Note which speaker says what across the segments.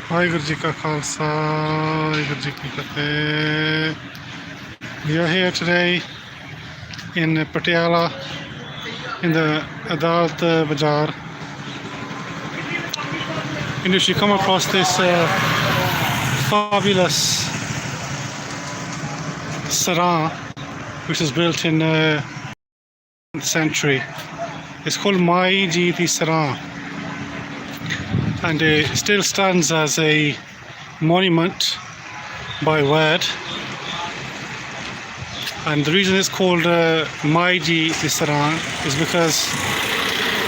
Speaker 1: Waheguru Ji Ka Khalsa, Waheguru Ji Ki Fateh. We are here today in Patiala in the Adalt Bazaar, in which you come across this fabulous Sarai, which was built in the 10th century. It's called Mai Ji Di Sarai, and it still stands as a monument by word. And the reason it's called Mai Ji Di Sarai is because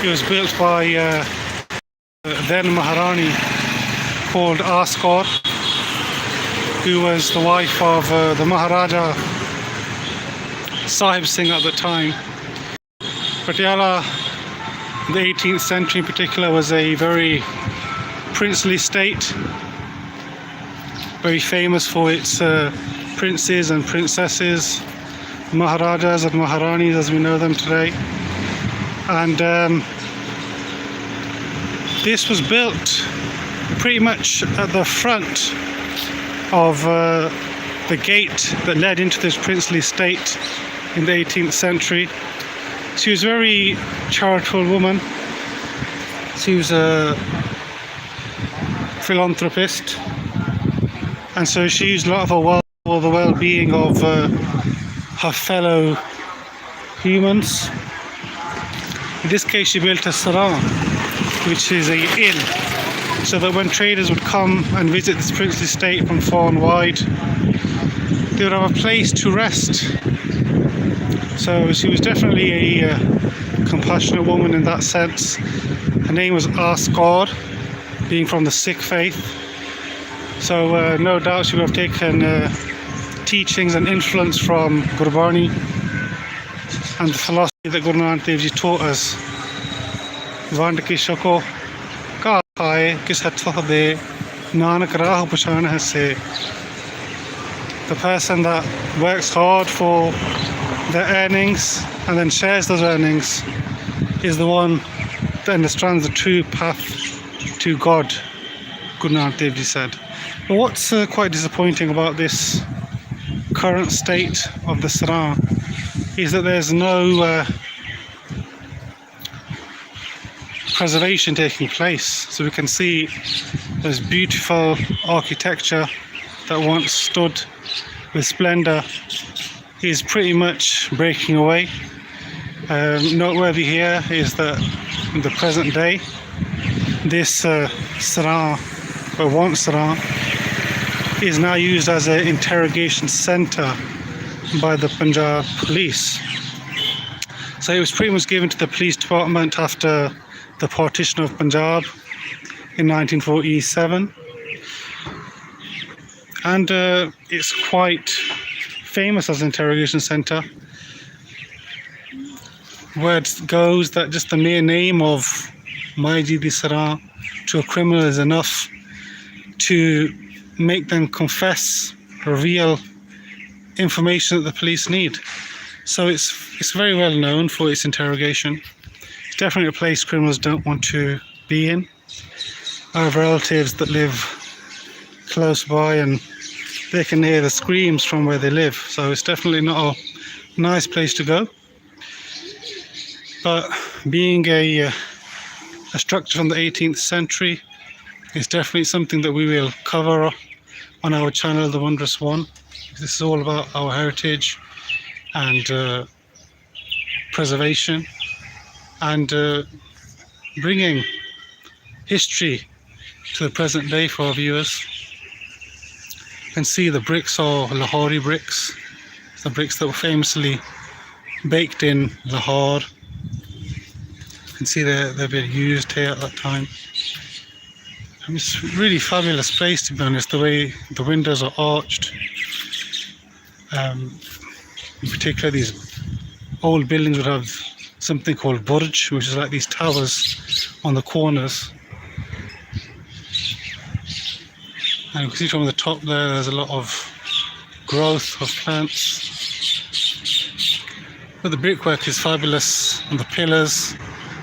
Speaker 1: it was built by then Maharani called Ascot, who was the wife of the Maharaja Sahib Singh at the time. Patiala, in the 18th century in particular, was a very princely state, very famous for its princes and princesses, Maharajas and Maharanis as we know them today. And this was built pretty much at the front of the gate that led into this princely state in the 18th century. She was a very charitable woman. She was a philanthropist, and so she used a lot of her wealth for the well-being of her fellow humans. In this case, she built a sarai, which is an inn, so that when traders would come and visit this princely state from far and wide, they would have a place to rest. So she was definitely a compassionate woman in that sense. Her name was Ascot, being from the Sikh faith. So no doubt she would have taken teachings and influence from Gurbani and the philosophy that Guru Nanak Dev Ji taught us. Vand ki shako ka khaye kis hath de Nanak rah pachan hai se. The person that works hard for their earnings and then shares those earnings is the one that understands the true path to God, Guru Nanak Dev Ji said. But what's quite disappointing about this current state of the Sarai is that there's no preservation taking place. So we can see this beautiful architecture that once stood with splendour is pretty much breaking away. Noteworthy here is that in the present day, this Sarai, or once Sarai, is now used as an interrogation centre by the Punjab police. So it was pretty much given to the police department after the partition of Punjab in 1947, and it's quite famous as an interrogation centre. Word goes that just the mere name of Mai Ji Di Sarai to a criminal is enough to make them confess, reveal information that the police need. So it's very well known for its interrogation. It's definitely a place criminals don't want to be in. I have relatives that live close by and they can hear the screams from where they live, so it's definitely not a nice place to go. But being a structure from the 18th century is definitely something that we will cover on our channel, The Wondrous One. This is all about our heritage and preservation and bringing history to the present day for our viewers. You can see the bricks are Lahori bricks, the bricks that were famously baked in Lahore. You can see they've been used here at that time. And it's a really fabulous place, to be honest, the way the windows are arched. In particular, these old buildings would have something called burj, which is like these towers on the corners. And you can see from the top there's a lot of growth of plants. But the brickwork is fabulous, and the pillars,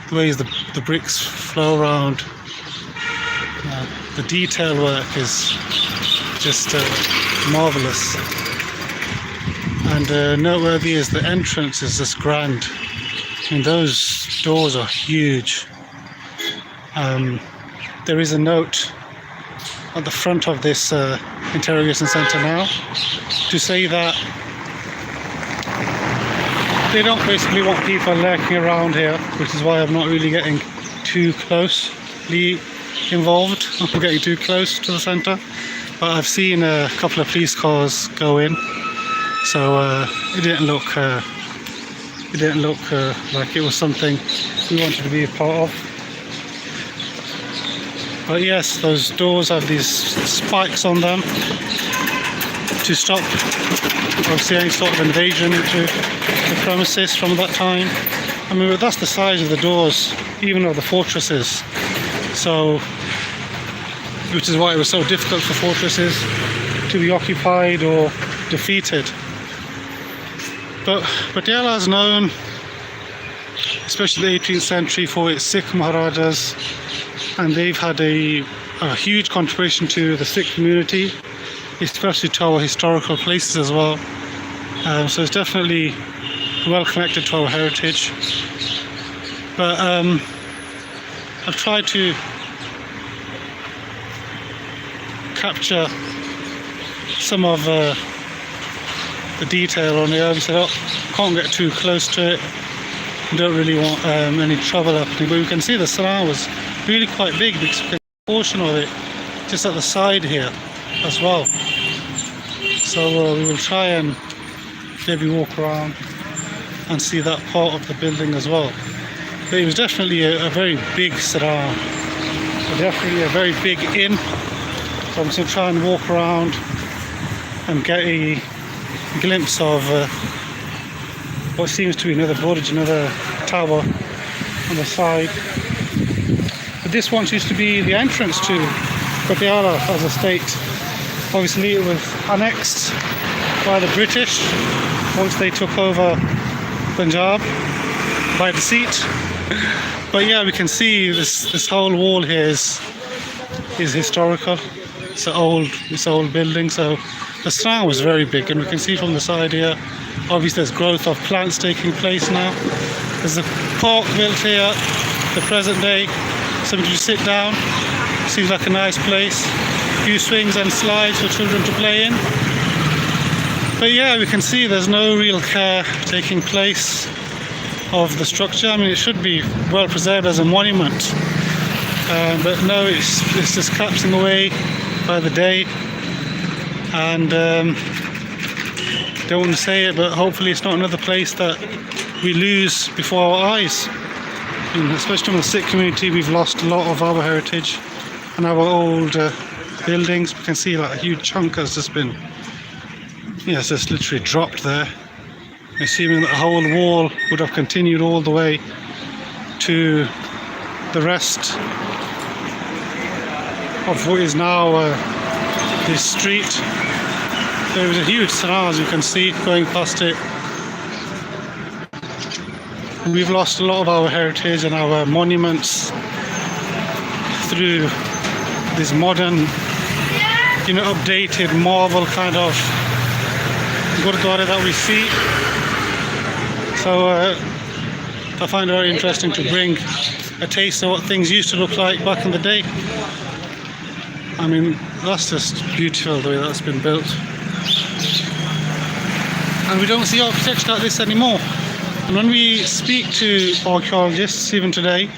Speaker 1: the ways the bricks flow around. the detail work is just marvelous. And noteworthy is the entrance is just grand. And those doors are huge. There is a note at the front of this interrogation centre now to say that they don't basically want people lurking around here, which is why I'm not really getting too closely involved. I'm not getting too close to the centre, but I've seen a couple of police cars go in, so it didn't look like it was something we wanted to be a part of. But yes, those doors have these spikes on them to stop obviously any sort of invasion into the premises from that time. I mean, that's the size of the doors, even of the fortresses. So, which is why it was so difficult for fortresses to be occupied or defeated. But Patiala is known, especially the 18th century, for its Sikh Maharajas, and they've had a huge contribution to the Sikh community, especially to our historical places as well. So it's definitely well connected to our heritage. But I've tried to capture some of the detail on it. Obviously, I can't get too close to it. I don't really want any trouble happening. But you can see the Sarai was really quite big, because a portion of it just at the side here as well. So we will try and maybe walk around and see that part of the building as well. But it was definitely a very big Sarai, definitely a very big inn. So I'm just going to try and walk around and get a glimpse of what seems to be another burj, another tower on the side. But this once used to be the entrance to Patiala as a state. Obviously it was annexed by the British once they took over Punjab by deceit. But yeah, we can see this whole wall here is historical. It's an old building. So the Sarai was very big, and we can see from the side here, obviously there's growth of plants taking place now. There's a park built here, the present day, something to sit down. Seems like a nice place. A few swings and slides for children to play in. But yeah, we can see there's no real care taking place of the structure. I mean, it should be well preserved as a monument, but no, it's just collapsing away by the day. And don't want to say it, but hopefully it's not another place that we lose before our eyes. And especially in the Sikh community, we've lost a lot of our heritage and our old buildings. We can see like a huge chunk has just been, it's just literally dropped there. Assuming that the whole wall would have continued all the way to the rest of what is now this street. There was a huge Sarai, as you can see, going past it. We've lost a lot of our heritage and our monuments through this modern, updated marble kind of Gurdwara that we see. So I find it very interesting to bring a taste of what things used to look like back in the day. I mean, that's just beautiful the way that's been built. And we don't see architecture like this anymore. And when we speak to archaeologists, even today,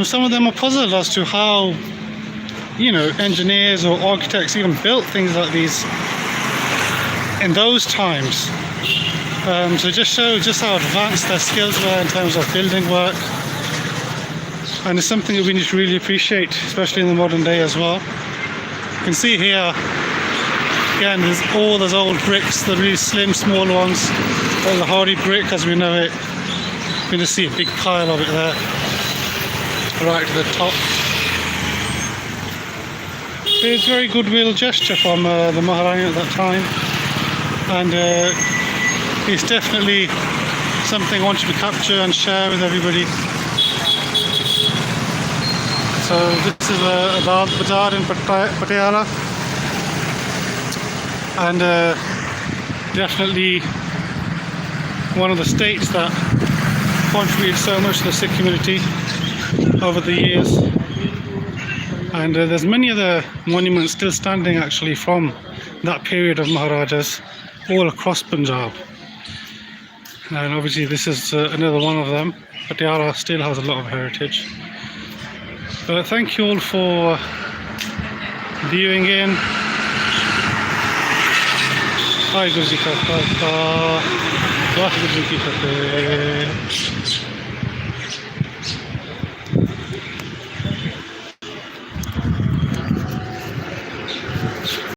Speaker 1: some of them are puzzled as to how, engineers or architects even built things like these in those times. So it just shows just how advanced their skills were in terms of building work. And it's something that we need to really appreciate, especially in the modern day as well. You can see here, again, there's all those old bricks, the really slim, small ones, all the hardy brick as we know it. You can just see a big pile of it there, right to the top. But it's a very goodwill gesture from the Maharani at that time, and it's definitely something I want to capture and share with everybody. So this is a Dal Bazaar in Patiala, and definitely one of the states that contributed so much to the Sikh community over the years. And there's many other monuments still standing actually from that period of Maharajas all across Punjab. And obviously this is another one of them. Patiala still has a lot of heritage. But thank you all for viewing in. Hi, Guru Ji Ka Khalsa, Vaheguru Ji Ki Fateh.